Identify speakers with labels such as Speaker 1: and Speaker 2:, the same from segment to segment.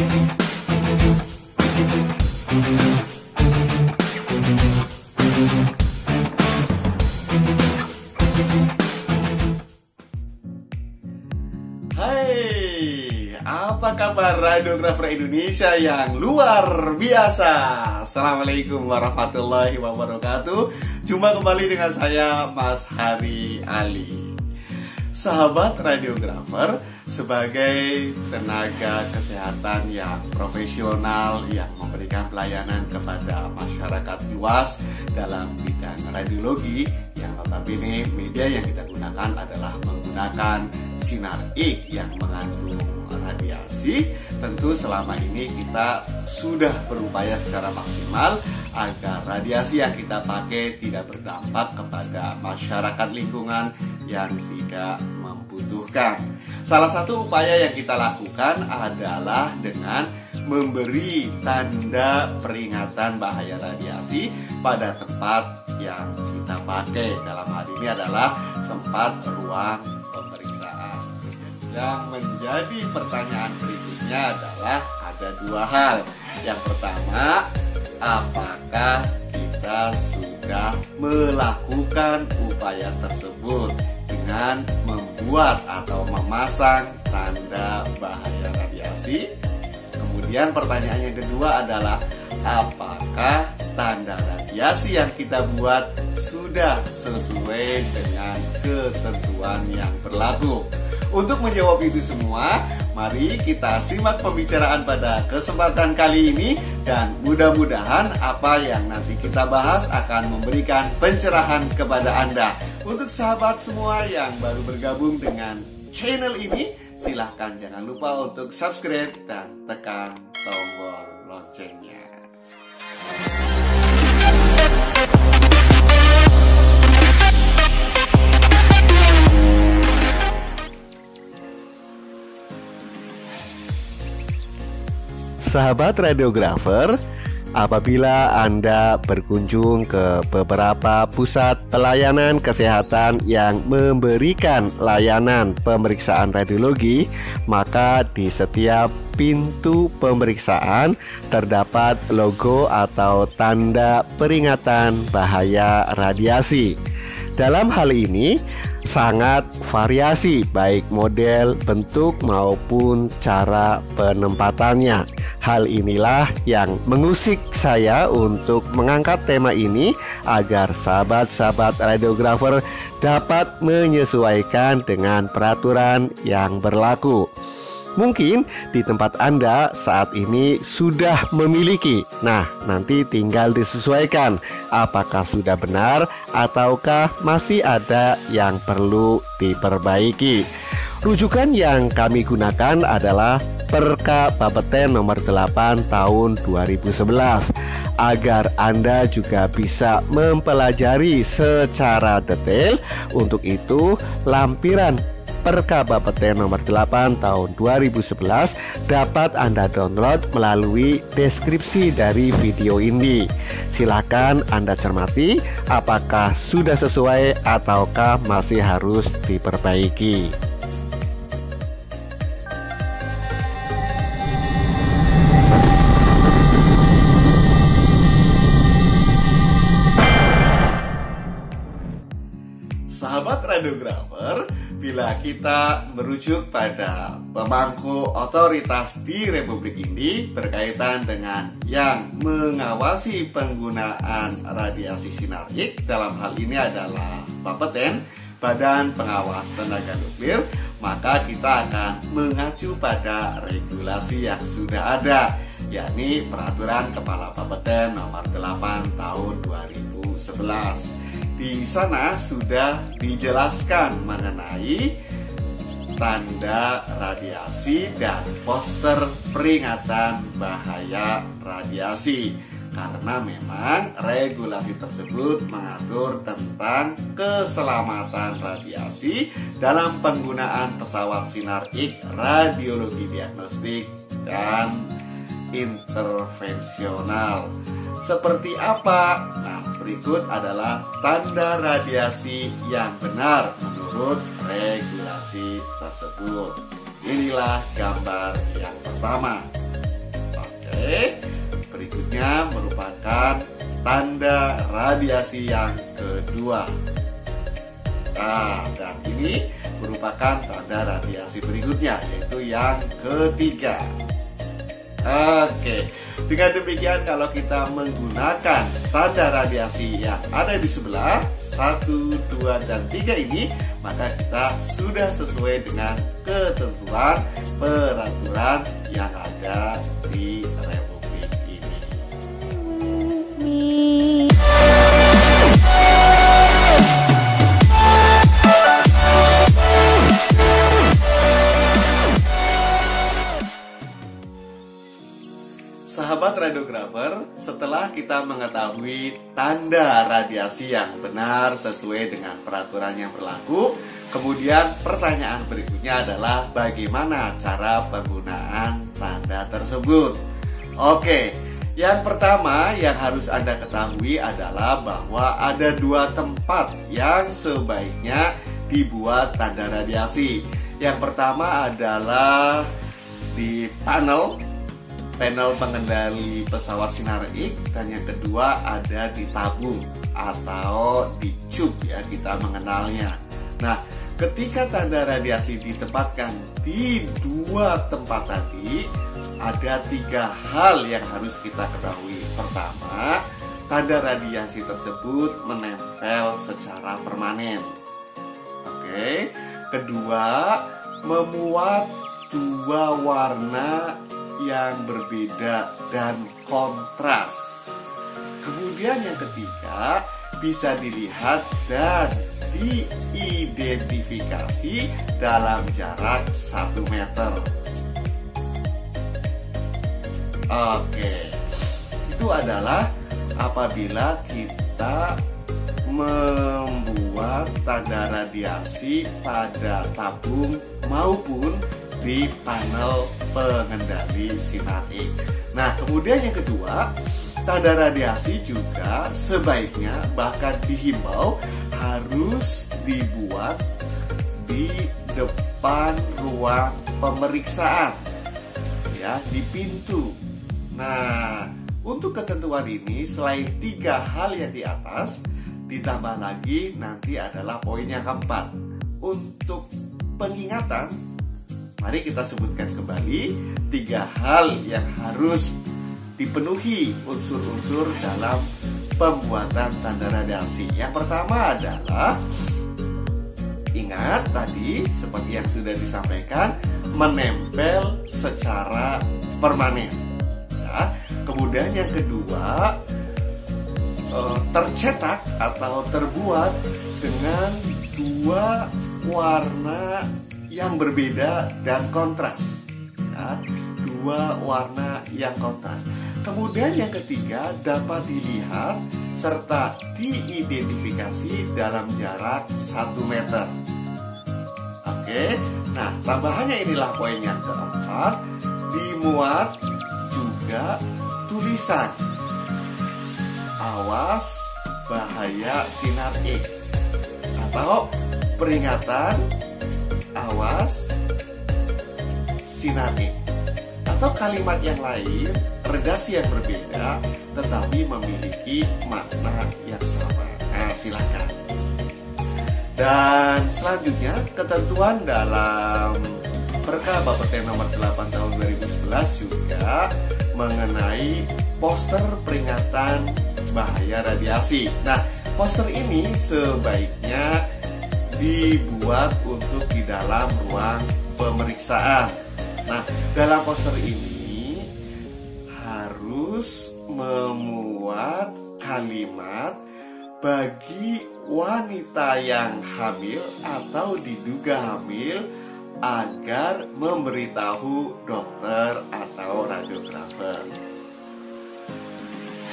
Speaker 1: Hai, apa kabar radiografer Indonesia yang luar biasa? Assalamualaikum warahmatullahi wabarakatuh. Jumpa kembali dengan saya, Mas Hari Ali. Sahabat radiografer, sebagai tenaga kesehatan yang profesional yang memberikan pelayanan kepada masyarakat luas dalam bidang radiologi, yang notabene media yang kita gunakan adalah menggunakan sinar X yang mengandung radiasi. Tentu selama ini kita sudah berupaya secara maksimal agar radiasi yang kita pakai tidak berdampak kepada masyarakat lingkungan yang tidak membutuhkan. Salah satu upaya yang kita lakukan adalah dengan memberi tanda peringatan bahaya radiasi pada tempat yang kita pakai. Dalam hal ini adalah tempat ruang pemeriksaan. Yang menjadi pertanyaan berikutnya adalah ada dua hal. Yang pertama, apakah kita sudah melakukan upaya tersebut dengan membuat atau memasang tanda bahaya radiasi? Kemudian pertanyaan yang kedua adalah apakah tanda radiasi yang kita buat sudah sesuai dengan ketentuan yang berlaku? Untuk menjawab itu semua, mari kita simak pembicaraan pada kesempatan kali ini, dan mudah-mudahan apa yang nanti kita bahas akan memberikan pencerahan kepada Anda. Untuk sahabat semua yang baru bergabung dengan channel ini, silahkan jangan lupa untuk subscribe dan tekan tombol loncengnya.
Speaker 2: Sahabat radiografer, apabila Anda berkunjung ke beberapa pusat pelayanan kesehatan yang memberikan layanan pemeriksaan radiologi, maka di setiap pintu pemeriksaan terdapat logo atau tanda peringatan bahaya radiasi. Dalam hal ini sangat variasi baik model, bentuk maupun cara penempatannya. Hal inilah yang mengusik saya untuk mengangkat tema ini agar sahabat-sahabat radiografer dapat menyesuaikan dengan peraturan yang berlaku. Mungkin di tempat Anda saat ini sudah memiliki. Nah, nanti tinggal disesuaikan apakah sudah benar ataukah masih ada yang perlu diperbaiki. Rujukan yang kami gunakan adalah Perka Bapeten nomor 8 tahun 2011 agar Anda juga bisa mempelajari secara detail. Untuk itu, lampiran Perka Bapeten nomor 8 tahun 2011 dapat Anda download melalui deskripsi dari video ini. Silakan Anda cermati apakah sudah sesuai ataukah masih harus diperbaiki.
Speaker 1: Sahabat radiografer, bila kita merujuk pada pemangku otoritas di Republik ini berkaitan dengan yang mengawasi penggunaan radiasi sinar X, dalam hal ini adalah Bapeten, Badan Pengawas Tenaga Nuklir, maka kita akan mengacu pada regulasi yang sudah ada, yakni Peraturan Kepala Bapeten nomor 8 tahun 2011. Di sana sudah dijelaskan mengenai tanda radiasi dan poster peringatan bahaya radiasi. Karena memang regulasi tersebut mengatur tentang keselamatan radiasi dalam penggunaan pesawat sinar X, radiologi diagnostik, dan intervensional. Seperti apa? Nah, berikut adalah tanda radiasi yang benar menurut regulasi tersebut. Inilah gambar yang pertama. berikutnya merupakan tanda radiasi yang kedua. Nah, dan ini merupakan tanda radiasi berikutnya, yaitu yang ketiga. Oke, dengan demikian kalau kita menggunakan tanda radiasi yang ada di sebelah 1, 2, dan 3 ini, maka kita sudah sesuai dengan ketentuan peraturan yang ada di Republik ini. Sahabat radiografer, setelah kita mengetahui tanda radiasi yang benar sesuai dengan peraturan yang berlaku, kemudian pertanyaan berikutnya adalah bagaimana cara penggunaan tanda tersebut. Oke, yang pertama yang harus Anda ketahui adalah bahwa ada 2 tempat yang sebaiknya dibuat tanda radiasi. Yang pertama adalah di panel pengendali pesawat sinar X, dan yang kedua ada di tabung atau di tube ya kita mengenalnya. Nah, ketika tanda radiasi ditempatkan di 2 tempat tadi, ada 3 hal yang harus kita ketahui. Pertama, tanda radiasi tersebut menempel secara permanen. Oke. Kedua, memuat 2 warna yang berbeda dan kontras. Kemudian yang ketiga, bisa dilihat dan diidentifikasi dalam jarak 1 meter. Oke, itu adalah apabila kita membuat tanda radiasi pada tabung maupun di panel pengendali sinar X. Nah, kemudian yang kedua, tanda radiasi juga sebaiknya bahkan dihimbau harus dibuat di depan ruang pemeriksaan, ya, di pintu. Nah, untuk ketentuan ini selain 3 hal yang di atas, ditambah lagi nanti adalah poin yang keempat. Untuk pengingatan, mari kita sebutkan kembali 3 hal yang harus dipenuhi unsur-unsur dalam pembuatan tanda radiasi. Yang pertama adalah, ingat tadi seperti yang sudah disampaikan, menempel secara permanen. Ya. Kemudian yang kedua, tercetak atau terbuat dengan 2 warna yang berbeda dan kontras, ya, 2 warna yang kontras. Kemudian yang ketiga, dapat dilihat serta diidentifikasi dalam jarak 1 meter. Oke, nah tambahannya inilah poin yang keempat, dimuat juga tulisan awas bahaya sinar X atau peringatan awas sinar X, atau kalimat yang lain, redaksi yang berbeda tetapi memiliki makna yang sama. Nah, silakan. Dan selanjutnya, ketentuan dalam Perka Bapeten nomor 8 tahun 2011 juga mengenai poster peringatan bahaya radiasi. Nah, poster ini sebaiknya dibuat untuk di dalam ruang pemeriksaan. Nah, dalam poster ini harus memuat kalimat bagi wanita yang hamil atau diduga hamil agar memberitahu dokter atau radiografer.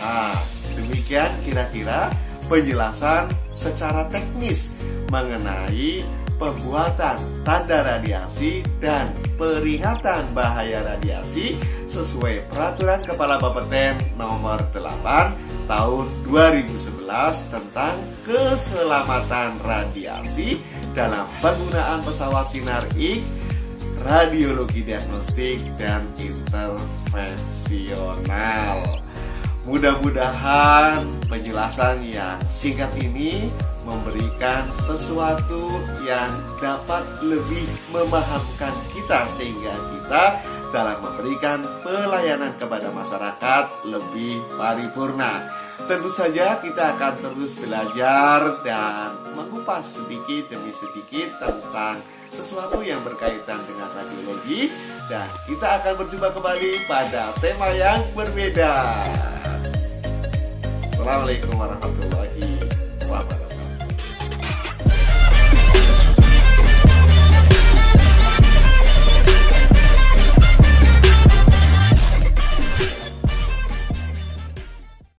Speaker 1: Nah, demikian kira-kira penjelasan secara teknis mengenai pembuatan tanda radiasi dan peringatan bahaya radiasi sesuai peraturan Kepala Bapeten nomor 8 tahun 2011 tentang keselamatan radiasi dalam penggunaan pesawat sinar X, radiologi diagnostik dan intervensional. Mudah-mudahan penjelasan yang singkat ini memberikan sesuatu yang dapat lebih memahamkan kita, sehingga kita dalam memberikan pelayanan kepada masyarakat lebih paripurna. Tentu saja kita akan terus belajar dan mengupas sedikit demi sedikit tentang sesuatu yang berkaitan dengan radiologi, dan kita akan berjumpa kembali pada tema yang berbeda. Assalamualaikum warahmatullahi wabarakatuh.